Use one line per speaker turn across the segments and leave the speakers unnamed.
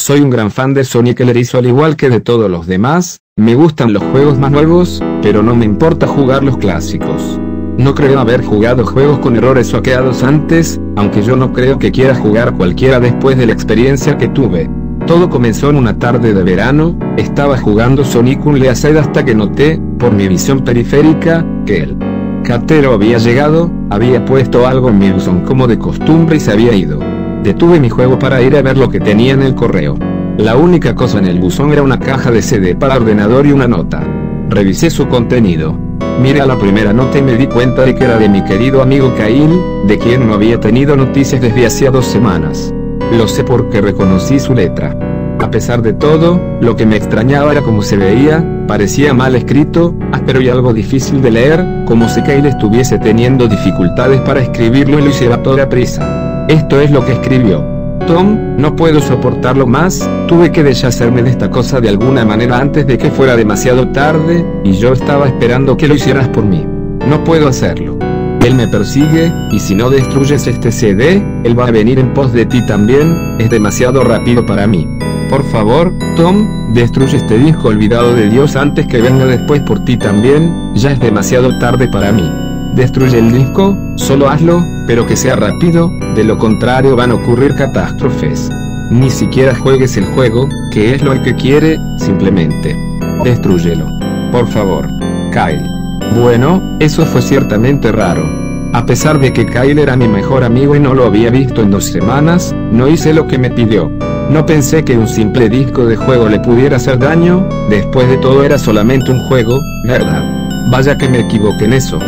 Soy un gran fan de Sonic el Erizo al igual que de todos los demás, me gustan los juegos más nuevos, pero no me importa jugar los clásicos. No creo haber jugado juegos con errores o hackeados antes, aunque yo no creo que quiera jugar cualquiera después de la experiencia que tuve. Todo comenzó en una tarde de verano, estaba jugando Sonic Unleashed hasta que noté, por mi visión periférica, que el cartero había llegado, había puesto algo en mi buzón como de costumbre y se había ido. Detuve mi juego para ir a ver lo que tenía en el correo. La única cosa en el buzón era una caja de CD para ordenador y una nota. Revisé su contenido. Miré a la primera nota y me di cuenta de que era de mi querido amigo Kyle, de quien no había tenido noticias desde hacía 2 semanas. Lo sé porque reconocí su letra. A pesar de todo, lo que me extrañaba era cómo se veía, parecía mal escrito, áspero y algo difícil de leer, como si Kyle estuviese teniendo dificultades para escribirlo y lo hiciera a toda prisa. Esto es lo que escribió. Tom, no puedo soportarlo más, tuve que deshacerme de esta cosa de alguna manera antes de que fuera demasiado tarde, y yo estaba esperando que lo hicieras por mí. No puedo hacerlo. Él me persigue, y si no destruyes este CD, él va a venir en pos de ti también, es demasiado rápido para mí. Por favor, Tom, destruye este disco olvidado de Dios antes que venga después por ti también, ya es demasiado tarde para mí. Destruye el disco, solo hazlo, pero que sea rápido, de lo contrario van a ocurrir catástrofes. Ni siquiera juegues el juego, que es lo que quiere, simplemente. Destrúyelo. Por favor. Kyle. Bueno, eso fue ciertamente raro. A pesar de que Kyle era mi mejor amigo y no lo había visto en 2 semanas, no hice lo que me pidió. No pensé que un simple disco de juego le pudiera hacer daño, después de todo era solamente un juego, ¿verdad? Vaya que me equivoqué en eso.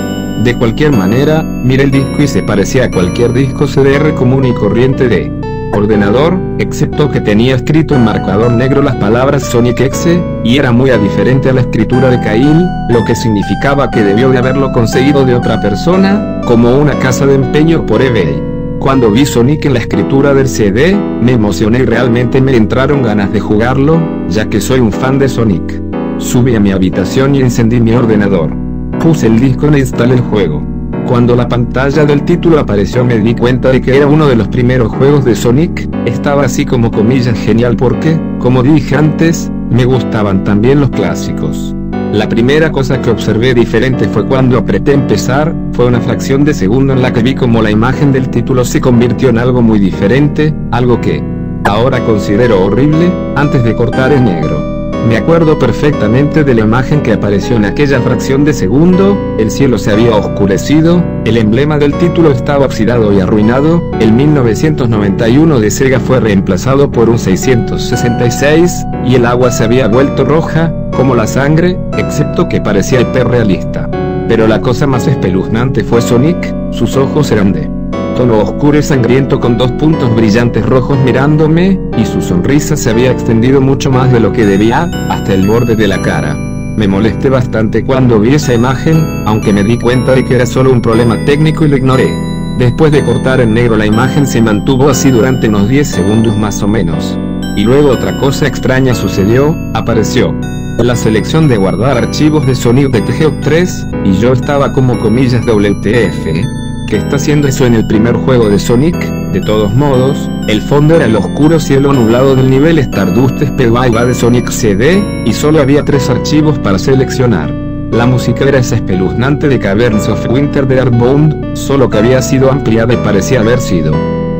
De cualquier manera, miré el disco y se parecía a cualquier disco CDR común y corriente de ordenador, excepto que tenía escrito en marcador negro las palabras Sonic X, y era muy diferente a la escritura de Kyle, lo que significaba que debió de haberlo conseguido de otra persona, como una casa de empeño por eBay. Cuando vi Sonic en la escritura del CD, me emocioné y realmente me entraron ganas de jugarlo, ya que soy un fan de Sonic. Subí a mi habitación y encendí mi ordenador. Puse el disco e instalé el juego. Cuando la pantalla del título apareció me di cuenta de que era uno de los primeros juegos de Sonic, estaba así como comillas genial porque, como dije antes, me gustaban también los clásicos. La primera cosa que observé diferente fue cuando apreté empezar, fue una fracción de segundo en la que vi como la imagen del título se convirtió en algo muy diferente, algo que ahora considero horrible, antes de cortar en negro. Me acuerdo perfectamente de la imagen que apareció en aquella fracción de segundo, el cielo se había oscurecido, el emblema del título estaba oxidado y arruinado, el 1991 de Sega fue reemplazado por un 666, y el agua se había vuelto roja, como la sangre, excepto que parecía hiperrealista. Pero la cosa más espeluznante fue Sonic, sus ojos eran de tono oscuro y sangriento con 2 puntos brillantes rojos mirándome, y su sonrisa se había extendido mucho más de lo que debía, hasta el borde de la cara. Me molesté bastante cuando vi esa imagen, aunque me di cuenta de que era solo un problema técnico y lo ignoré. Después de cortar en negro la imagen se mantuvo así durante unos 10 segundos más o menos. Y luego otra cosa extraña sucedió, apareció la selección de guardar archivos de Sonic the Hedgehog 3, y yo estaba como comillas WTF. ¿Qué está haciendo eso en el primer juego de Sonic? De todos modos, el fondo era el oscuro cielo nublado del nivel Stardust Speedway de Sonic CD, y solo había 3 archivos para seleccionar. La música era esa espeluznante de Caverns of Winter de Earthbound, solo que había sido ampliada y parecía haber sido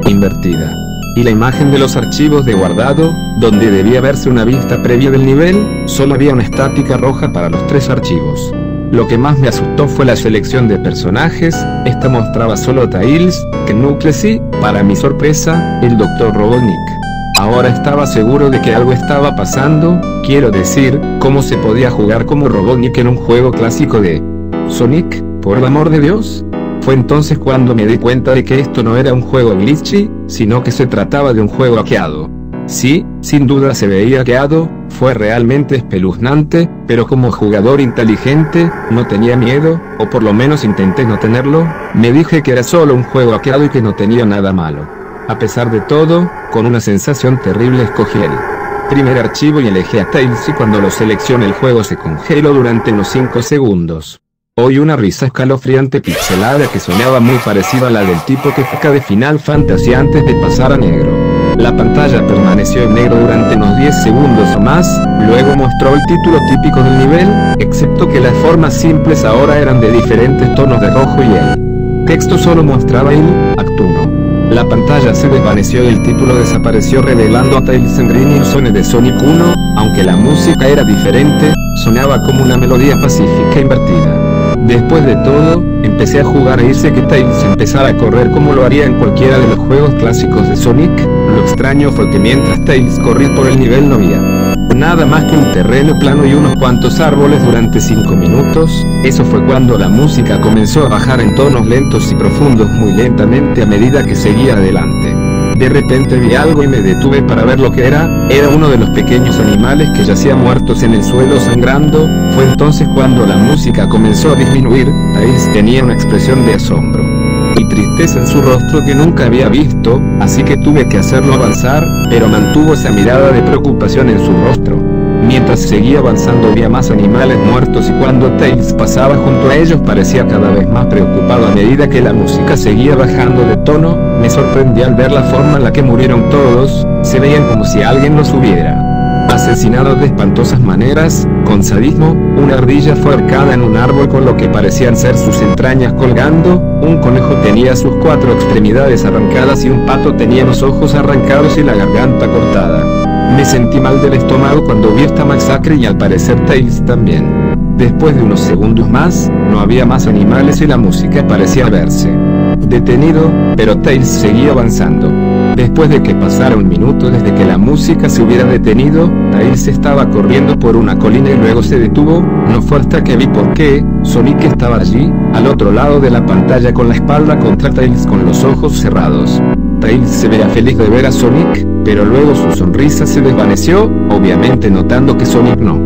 invertida. Y la imagen de los archivos de guardado, donde debía verse una vista previa del nivel, solo había una estática roja para los 3 archivos. Lo que más me asustó fue la selección de personajes, esta mostraba solo a Tails, Knuckles y, para mi sorpresa, el Dr. Robotnik. Ahora estaba seguro de que algo estaba pasando, quiero decir, ¿cómo se podía jugar como Robotnik en un juego clásico de Sonic, por el amor de Dios? Fue entonces cuando me di cuenta de que esto no era un juego glitchy, sino que se trataba de un juego hackeado. Sí, sin duda se veía hackeado, fue realmente espeluznante, pero como jugador inteligente, no tenía miedo, o por lo menos intenté no tenerlo, me dije que era solo un juego hackeado y que no tenía nada malo. A pesar de todo, con una sensación terrible escogí el primer archivo y elegí a Tails y cuando lo seleccioné el juego se congeló durante unos 5 segundos. Oí una risa escalofriante pixelada que sonaba muy parecida a la del tipo que saca de Final Fantasy antes de pasar a negro. La pantalla permaneció en negro durante unos 10 segundos o más, luego mostró el título típico del nivel, excepto que las formas simples ahora eran de diferentes tonos de rojo y el texto solo mostraba el Act 1. La pantalla se desvaneció y el título desapareció revelando a Tails en Green Hill Zone de Sonic 1, aunque la música era diferente, sonaba como una melodía pacífica invertida. Después de todo, empecé a jugar e hice que Tails empezara a correr como lo haría en cualquiera de los juegos clásicos de Sonic. Lo extraño fue que mientras Tails corría por el nivel no había nada más que un terreno plano y unos cuantos árboles durante 5 minutos. Eso fue cuando la música comenzó a bajar en tonos lentos y profundos muy lentamente a medida que seguía adelante. De repente vi algo y me detuve para ver lo que era uno de los pequeños animales que yacían muertos en el suelo sangrando. Fue entonces cuando la música comenzó a disminuir. Tails tenía una expresión de asombro y tristeza en su rostro que nunca había visto, así que tuve que hacerlo avanzar, pero mantuvo esa mirada de preocupación en su rostro. Mientras seguía avanzando había más animales muertos y cuando Tails pasaba junto a ellos parecía cada vez más preocupado a medida que la música seguía bajando de tono. Me sorprendí al ver la forma en la que murieron todos, se veían como si alguien los hubiera asesinado de espantosas maneras, con sadismo. Una ardilla fue ahorcada en un árbol con lo que parecían ser sus entrañas colgando, un conejo tenía sus 4 extremidades arrancadas y un pato tenía los ojos arrancados y la garganta cortada. Me sentí mal del estómago cuando vi esta masacre y al parecer Tails también. Después de unos segundos más, no había más animales y la música parecía haberse detenido, pero Tails seguía avanzando. Después de que pasara un minuto desde que la música se hubiera detenido, Tails estaba corriendo por una colina y luego se detuvo. No fue hasta que vi por qué. Sonic estaba allí, al otro lado de la pantalla con la espalda contra Tails con los ojos cerrados. Tails se veía feliz de ver a Sonic, pero luego su sonrisa se desvaneció, obviamente notando que Sonic no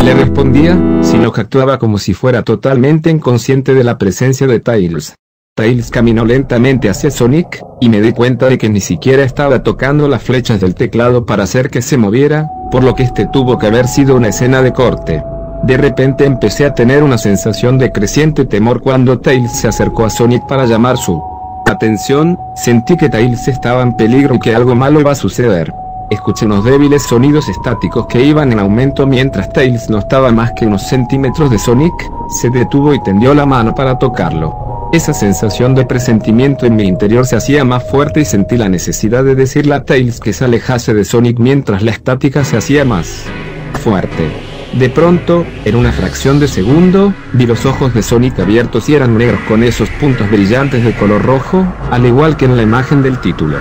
le respondía, sino que actuaba como si fuera totalmente inconsciente de la presencia de Tails. Tails caminó lentamente hacia Sonic, y me di cuenta de que ni siquiera estaba tocando las flechas del teclado para hacer que se moviera, por lo que este tuvo que haber sido una escena de corte. De repente empecé a tener una sensación de creciente temor cuando Tails se acercó a Sonic para llamar su atención. Sentí que Tails estaba en peligro y que algo malo iba a suceder. Escuché unos débiles sonidos estáticos que iban en aumento mientras Tails no estaba más que unos centímetros de Sonic. Se detuvo y tendió la mano para tocarlo. Esa sensación de presentimiento en mi interior se hacía más fuerte y sentí la necesidad de decirle a Tails que se alejase de Sonic mientras la estática se hacía más fuerte. De pronto, en una fracción de segundo, vi los ojos de Sonic abiertos y eran negros con esos puntos brillantes de color rojo, al igual que en la imagen del título.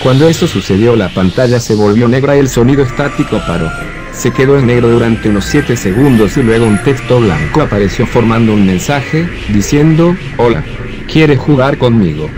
Cuando eso sucedió la pantalla se volvió negra y el sonido estático paró. Se quedó en negro durante unos 7 segundos y luego un texto blanco apareció formando un mensaje, diciendo, «Hola, ¿quieres jugar conmigo?».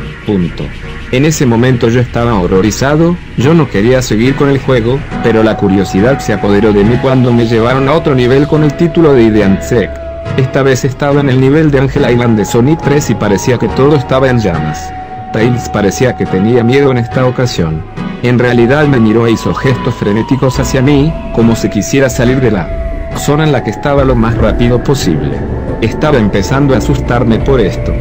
En ese momento yo estaba horrorizado, yo no quería seguir con el juego, pero la curiosidad se apoderó de mí cuando me llevaron a otro nivel con el título de Hide and Seek. Esta vez estaba en el nivel de Angel Island de Sonic 3 y parecía que todo estaba en llamas. Tails parecía que tenía miedo en esta ocasión. En realidad me miró e hizo gestos frenéticos hacia mí, como si quisiera salir de la zona en la que estaba lo más rápido posible. Estaba empezando a asustarme por esto.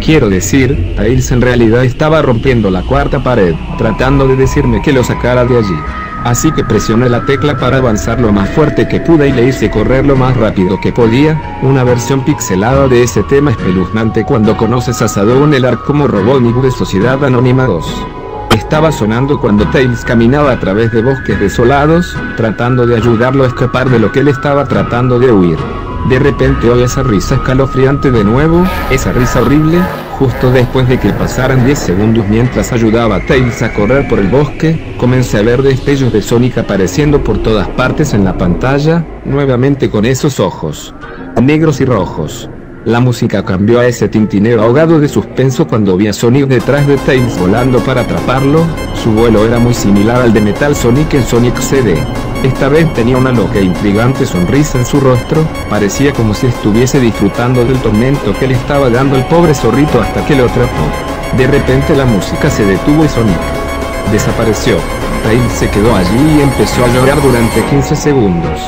Quiero decir, Tails en realidad estaba rompiendo la cuarta pared, tratando de decirme que lo sacara de allí. Así que presioné la tecla para avanzar lo más fuerte que pude y le hice correr lo más rápido que podía, una versión pixelada de ese tema espeluznante cuando conoces a Shadow en el Ark como Robotnik de Sociedad Anónima 2. Estaba sonando cuando Tails caminaba a través de bosques desolados, tratando de ayudarlo a escapar de lo que él estaba tratando de huir. De repente oí esa risa escalofriante de nuevo, esa risa horrible, justo después de que pasaran 10 segundos mientras ayudaba a Tails a correr por el bosque, comencé a ver destellos de Sonic apareciendo por todas partes en la pantalla, nuevamente con esos ojos negros y rojos. La música cambió a ese tintineo ahogado de suspenso cuando vi a Sonic detrás de Tails volando para atraparlo. Su vuelo era muy similar al de Metal Sonic en Sonic CD. Esta vez tenía una loca e intrigante sonrisa en su rostro, parecía como si estuviese disfrutando del tormento que le estaba dando el pobre zorrito hasta que lo atrapó. De repente la música se detuvo y Sonic desapareció. Tails se quedó allí y empezó a llorar durante 15 segundos.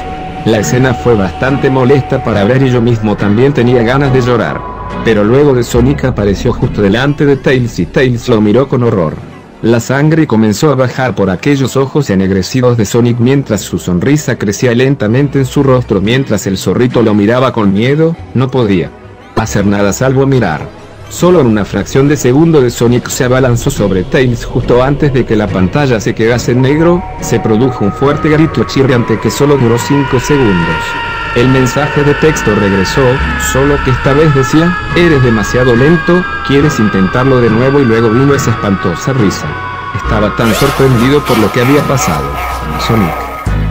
La escena fue bastante molesta para ver y yo mismo también tenía ganas de llorar. Pero luego de Sonic apareció justo delante de Tails y Tails lo miró con horror. La sangre comenzó a bajar por aquellos ojos ennegrecidos de Sonic mientras su sonrisa crecía lentamente en su rostro mientras el zorrito lo miraba con miedo. No podía hacer nada salvo mirar. Solo en una fracción de segundo de Sonic se abalanzó sobre Tails justo antes de que la pantalla se quedase en negro. Se produjo un fuerte grito chirriante que solo duró 5 segundos. El mensaje de texto regresó, solo que esta vez decía: eres demasiado lento, ¿quieres intentarlo de nuevo? Y luego vino esa espantosa risa. Estaba tan sorprendido por lo que había pasado. Sonic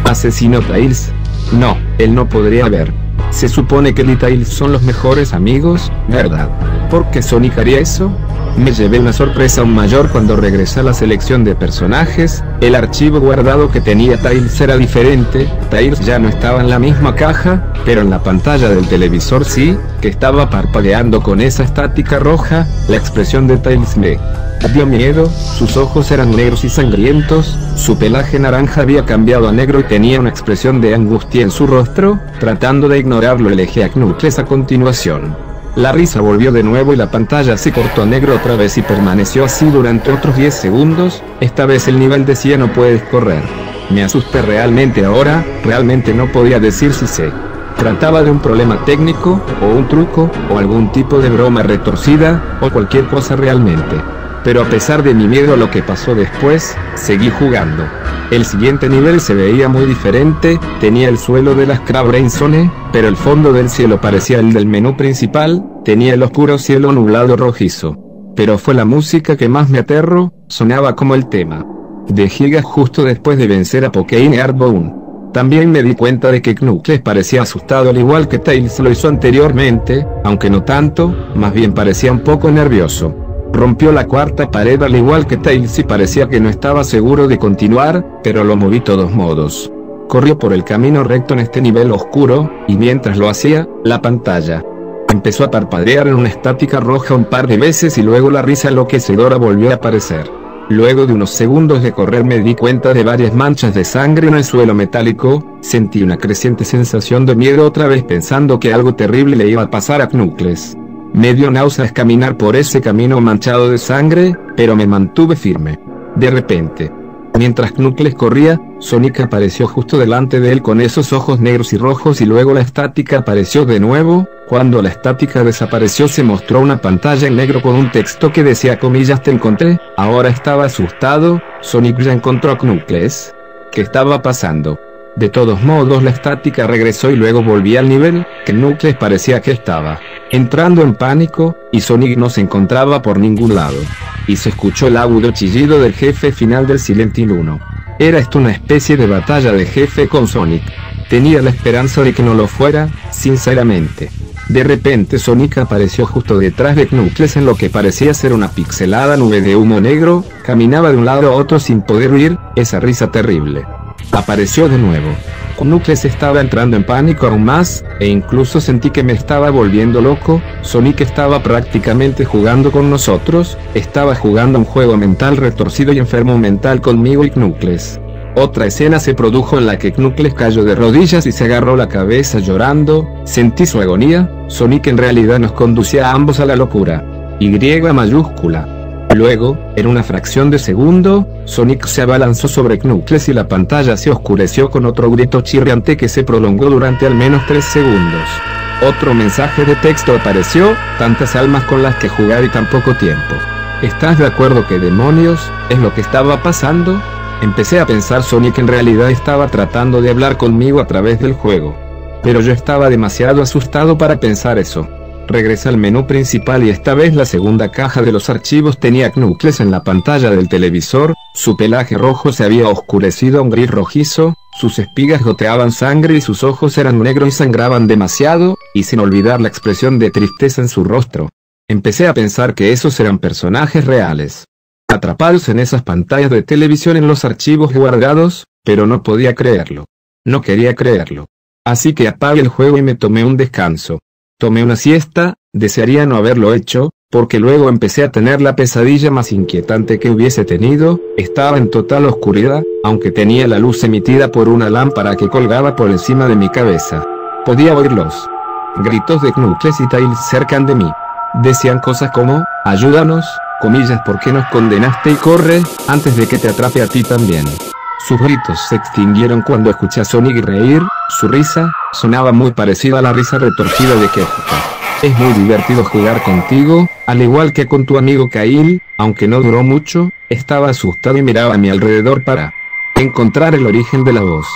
asesinó a Tails. No, él no podría haber. Se supone que él y Tails son los mejores amigos, ¿verdad? ¿Por qué Sonic haría eso? Me llevé una sorpresa aún mayor cuando regresé a la selección de personajes. El archivo guardado que tenía Tails era diferente. Tails ya no estaba en la misma caja, pero en la pantalla del televisor sí, que estaba parpadeando con esa estática roja. La expresión de Tails me dio miedo. Sus ojos eran negros y sangrientos, su pelaje naranja había cambiado a negro y tenía una expresión de angustia en su rostro. Tratando de ignorarlo, elegí a Knuckles a continuación. La risa volvió de nuevo y la pantalla se cortó a negro otra vez y permaneció así durante otros 10 segundos. Esta vez el nivel decía: no puedes correr. Me asusté realmente ahora. Realmente no podía decir si se trataba de un problema técnico, o un truco, o algún tipo de broma retorcida, o cualquier cosa realmente. Pero a pesar de mi miedo a lo que pasó después, seguí jugando. El siguiente nivel se veía muy diferente, tenía el suelo de la Scrabble Zone, pero el fondo del cielo parecía el del menú principal, tenía el oscuro cielo nublado rojizo. Pero fue la música que más me aterró, sonaba como el tema de Giga justo después de vencer a Pokémon Earthbound. También me di cuenta de que Knuckles parecía asustado al igual que Tails lo hizo anteriormente, aunque no tanto, más bien parecía un poco nervioso. Rompió la cuarta pared al igual que Tails y parecía que no estaba seguro de continuar, pero lo moví de todos modos. Corrió por el camino recto en este nivel oscuro, y mientras lo hacía, la pantalla empezó a parpadear en una estática roja un par de veces y luego la risa enloquecedora volvió a aparecer. Luego de unos segundos de correr me di cuenta de varias manchas de sangre en el suelo metálico. Sentí una creciente sensación de miedo otra vez pensando que algo terrible le iba a pasar a Knuckles. Me dio náuseas caminar por ese camino manchado de sangre, pero me mantuve firme. De repente, mientras Knuckles corría, Sonic apareció justo delante de él con esos ojos negros y rojos y luego la estática apareció de nuevo. Cuando la estática desapareció se mostró una pantalla en negro con un texto que decía comillas: te encontré. Ahora estaba asustado. Sonic ya encontró a Knuckles. ¿Qué estaba pasando? De todos modos la estática regresó y luego volvía al nivel. Knuckles parecía que estaba entrando en pánico, y Sonic no se encontraba por ningún lado. Y se escuchó el agudo chillido del jefe final del Silent Hill 1. Era esto una especie de batalla de jefe con Sonic. Tenía la esperanza de que no lo fuera, sinceramente. De repente Sonic apareció justo detrás de Knuckles en lo que parecía ser una pixelada nube de humo negro. Caminaba de un lado a otro sin poder huir. Esa risa terrible apareció de nuevo. Knuckles estaba entrando en pánico aún más, e incluso sentí que me estaba volviendo loco. Sonic estaba prácticamente jugando con nosotros, estaba jugando un juego mental retorcido y enfermo mental conmigo y Knuckles. Otra escena se produjo en la que Knuckles cayó de rodillas y se agarró la cabeza llorando. Sentí su agonía. Sonic en realidad nos conducía a ambos a la locura. Y mayúscula. Luego, en una fracción de segundo, Sonic se abalanzó sobre Knuckles y la pantalla se oscureció con otro grito chirriante que se prolongó durante al menos 3 segundos. Otro mensaje de texto apareció: tantas almas con las que jugar y tan poco tiempo. ¿Estás de acuerdo que demonios es lo que estaba pasando? Empecé a pensar Sonic en realidad estaba tratando de hablar conmigo a través del juego. Pero yo estaba demasiado asustado para pensar eso. Regresé al menú principal y esta vez la segunda caja de los archivos tenía a Knuckles en la pantalla del televisor. Su pelaje rojo se había oscurecido a un gris rojizo, sus espigas goteaban sangre y sus ojos eran negros y sangraban demasiado, y sin olvidar la expresión de tristeza en su rostro. Empecé a pensar que esos eran personajes reales, atrapados en esas pantallas de televisión en los archivos guardados, pero no podía creerlo. No quería creerlo. Así que apagué el juego y me tomé un descanso. Tomé una siesta. Desearía no haberlo hecho, porque luego empecé a tener la pesadilla más inquietante que hubiese tenido. Estaba en total oscuridad, aunque tenía la luz emitida por una lámpara que colgaba por encima de mi cabeza. Podía oír los gritos de Knuckles y Tails cerca de mí. Decían cosas como: ayúdanos, comillas, ¿por qué nos condenaste? Y corre, antes de que te atrape a ti también. Sus gritos se extinguieron cuando escuché a Sonic reír. Su risa sonaba muy parecida a la risa retorcida de Kefka. Es muy divertido jugar contigo, al igual que con tu amigo Kyle, aunque no duró mucho. Estaba asustado y miraba a mi alrededor para encontrar el origen de la voz.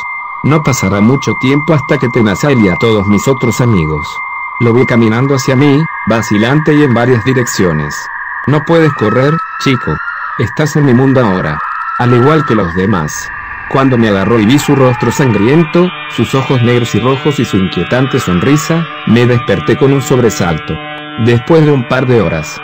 No pasará mucho tiempo hasta que te nace y a todos mis otros amigos. Lo vi caminando hacia mí, vacilante y en varias direcciones. No puedes correr, chico. Estás en mi mundo ahora. Al igual que los demás. Cuando me agarró y vi su rostro sangriento, sus ojos negros y rojos y su inquietante sonrisa, me desperté con un sobresalto. Después de un par de horas,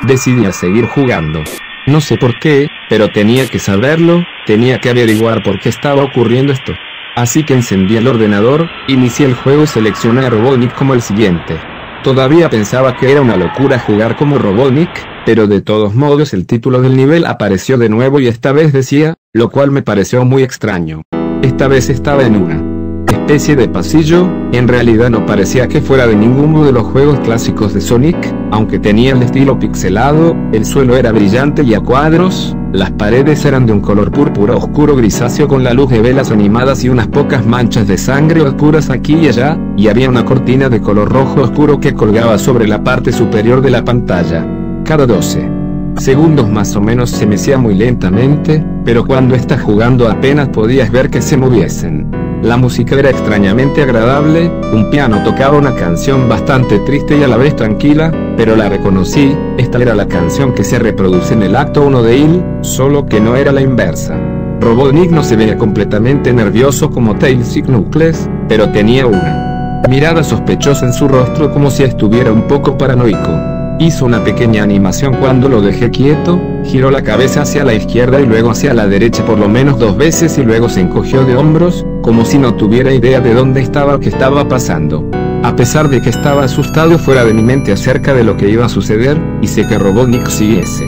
decidí a seguir jugando. No sé por qué, pero tenía que saberlo, tenía que averiguar por qué estaba ocurriendo esto. Así que encendí el ordenador, inicié el juego y seleccioné a Robotnik como el siguiente. Todavía pensaba que era una locura jugar como Robotnik, pero de todos modos el título del nivel apareció de nuevo y esta vez decía, lo cual me pareció muy extraño. Esta vez estaba en una especie de pasillo, en realidad no parecía que fuera de ninguno de los juegos clásicos de Sonic, aunque tenía el estilo pixelado, el suelo era brillante y a cuadros, las paredes eran de un color púrpura oscuro grisáceo con la luz de velas animadas y unas pocas manchas de sangre oscuras aquí y allá, y había una cortina de color rojo oscuro que colgaba sobre la parte superior de la pantalla. Cada 12 segundos más o menos se mecía muy lentamente, pero cuando estás jugando apenas podías ver que se moviesen. La música era extrañamente agradable, un piano tocaba una canción bastante triste y a la vez tranquila, pero la reconocí, esta era la canción que se reproduce en el acto 1 de Il, solo que no era la inversa. Robotnik no se veía completamente nervioso como Tails y Knuckles, pero tenía una mirada sospechosa en su rostro como si estuviera un poco paranoico. Hizo una pequeña animación cuando lo dejé quieto, giró la cabeza hacia la izquierda y luego hacia la derecha por lo menos 2 veces y luego se encogió de hombros, como si no tuviera idea de dónde estaba o qué estaba pasando. A pesar de que estaba asustado fuera de mi mente acerca de lo que iba a suceder, hice que Robotnik siguiese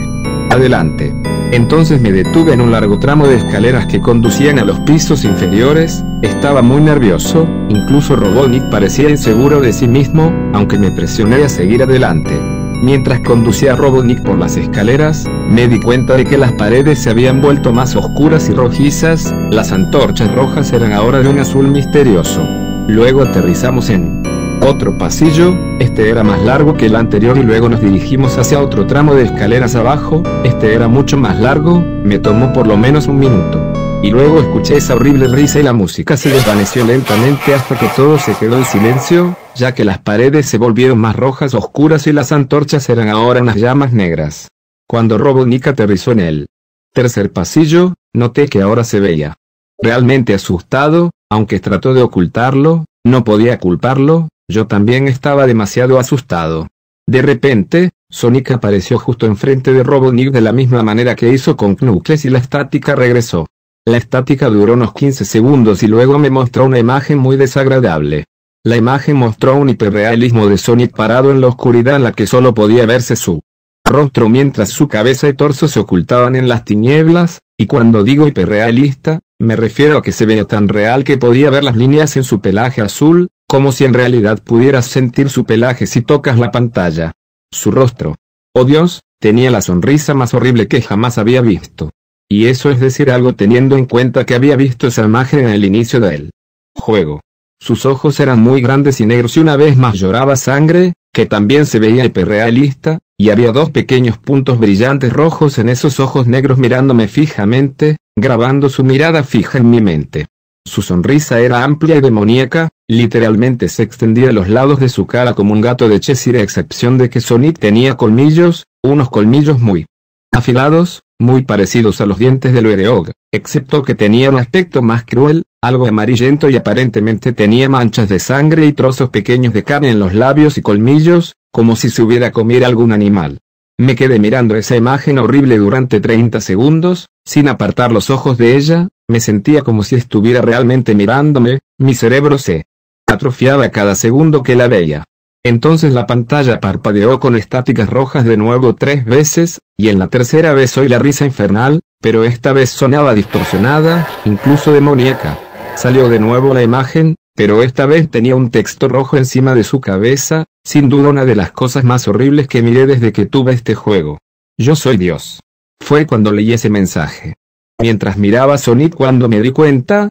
adelante. Entonces me detuve en un largo tramo de escaleras que conducían a los pisos inferiores. Estaba muy nervioso, incluso Robotnik parecía inseguro de sí mismo, aunque me presioné a seguir adelante. Mientras conducía a Robotnik por las escaleras, me di cuenta de que las paredes se habían vuelto más oscuras y rojizas, las antorchas rojas eran ahora de un azul misterioso. Luego aterrizamos en otro pasillo, este era más largo que el anterior y luego nos dirigimos hacia otro tramo de escaleras abajo, este era mucho más largo, me tomó por lo menos un minuto. Y luego escuché esa horrible risa y la música se desvaneció lentamente hasta que todo se quedó en silencio, ya que las paredes se volvieron más rojas oscuras y las antorchas eran ahora unas llamas negras. Cuando Robotnik aterrizó en el tercer pasillo, noté que ahora se veía realmente asustado, aunque trató de ocultarlo, no podía culparlo, yo también estaba demasiado asustado. De repente, Sonic apareció justo enfrente de Robotnik de la misma manera que hizo con Knuckles y la estática regresó. La estática duró unos 15 segundos y luego me mostró una imagen muy desagradable. La imagen mostró un hiperrealismo de Sonic parado en la oscuridad en la que solo podía verse su rostro mientras su cabeza y torso se ocultaban en las tinieblas, y cuando digo hiperrealista, me refiero a que se veía tan real que podía ver las líneas en su pelaje azul, como si en realidad pudieras sentir su pelaje si tocas la pantalla. Su rostro, oh Dios, tenía la sonrisa más horrible que jamás había visto. Y eso es decir algo teniendo en cuenta que había visto esa imagen en el inicio del juego. Sus ojos eran muy grandes y negros y una vez más lloraba sangre, que también se veía hiperrealista, y había 2 pequeños puntos brillantes rojos en esos ojos negros mirándome fijamente, grabando su mirada fija en mi mente. Su sonrisa era amplia y demoníaca, literalmente se extendía a los lados de su cara como un gato de Cheshire a excepción de que Sonic tenía colmillos, unos colmillos muy afilados, muy parecidos a los dientes del Oreog, excepto que tenía un aspecto más cruel, algo amarillento y aparentemente tenía manchas de sangre y trozos pequeños de carne en los labios y colmillos, como si se hubiera comido algún animal. Me quedé mirando esa imagen horrible durante 30 segundos, sin apartar los ojos de ella, me sentía como si estuviera realmente mirándome, mi cerebro se atrofiaba cada segundo que la veía. Entonces la pantalla parpadeó con estáticas rojas de nuevo 3 veces, y en la tercera vez oí la risa infernal, pero esta vez sonaba distorsionada, incluso demoníaca. Salió de nuevo la imagen, pero esta vez tenía un texto rojo encima de su cabeza, sin duda una de las cosas más horribles que miré desde que tuve este juego. Yo soy Dios. Fue cuando leí ese mensaje. Mientras miraba a Sonic cuando me di cuenta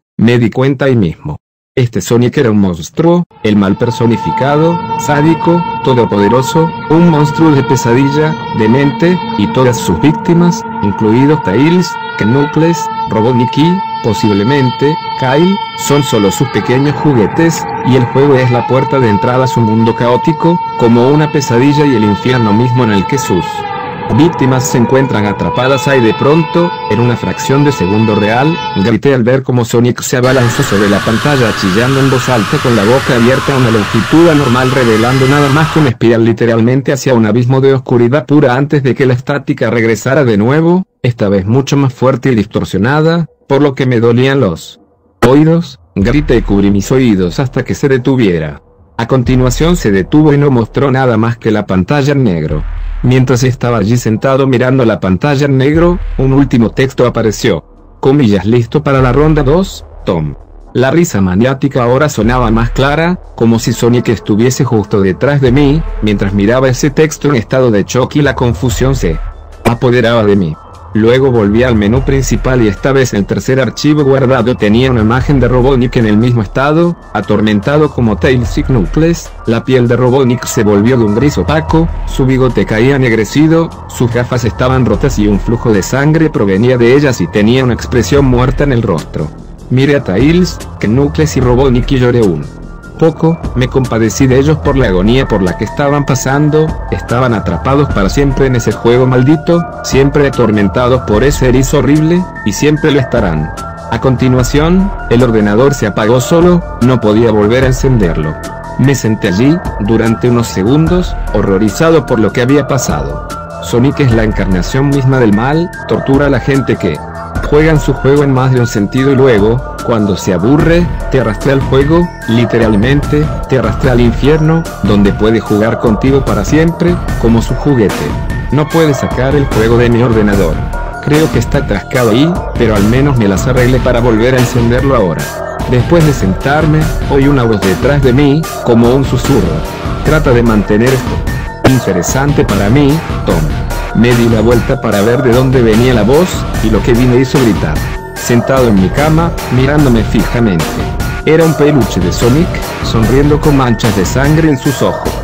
ahí mismo. Este Sonic era un monstruo, el mal personificado, sádico, todopoderoso, un monstruo de pesadilla, demente, y todas sus víctimas, incluidos Tails, Knuckles, Robotnik y, posiblemente, Kyle, son solo sus pequeños juguetes, y el juego es la puerta de entrada a su mundo caótico, como una pesadilla y el infierno mismo en el que sus víctimas se encuentran atrapadas ahí. De pronto, en una fracción de segundo real, grité al ver cómo Sonic se abalanzó sobre la pantalla chillando en voz alta con la boca abierta a una longitud anormal, revelando nada más que una espiral literalmente hacia un abismo de oscuridad pura antes de que la estática regresara de nuevo, esta vez mucho más fuerte y distorsionada, por lo que me dolían los oídos. Grité y cubrí mis oídos hasta que se detuviera. A continuación se detuvo y no mostró nada más que la pantalla en negro. Mientras estaba allí sentado mirando la pantalla en negro, un último texto apareció. Comillas, listo para la ronda 2, Tom. La risa maniática ahora sonaba más clara, como si Sonic estuviese justo detrás de mí, mientras miraba ese texto en estado de shock y la confusión se apoderaba de mí. Luego volví al menú principal y esta vez el tercer archivo guardado tenía una imagen de Robotnik en el mismo estado, atormentado como Tails y Knuckles. La piel de Robotnik se volvió de un gris opaco, su bigote caía ennegrecido, sus gafas estaban rotas y un flujo de sangre provenía de ellas y tenía una expresión muerta en el rostro. Miré a Tails, Knuckles y Robotnik y lloré un poco. Me compadecí de ellos por la agonía por la que estaban pasando. Estaban atrapados para siempre en ese juego maldito, siempre atormentados por ese erizo horrible, y siempre lo estarán. A continuación, el ordenador se apagó solo, no podía volver a encenderlo. Me senté allí, durante unos segundos, horrorizado por lo que había pasado. Sonic es la encarnación misma del mal, tortura a la gente que juegan su juego en más de un sentido y luego, cuando se aburre, te arrastra al juego, literalmente, te arrastra al infierno, donde puede jugar contigo para siempre, como su juguete. No puede sacar el juego de mi ordenador. Creo que está atascado ahí, pero al menos me las arreglé para volver a encenderlo ahora. Después de sentarme, oí una voz detrás de mí, como un susurro. Trata de mantener esto interesante para mí, Tom. Me di la vuelta para ver de dónde venía la voz, y lo que vi me hizo gritar. Sentado en mi cama, mirándome fijamente. Era un peluche de Sonic, sonriendo con manchas de sangre en sus ojos.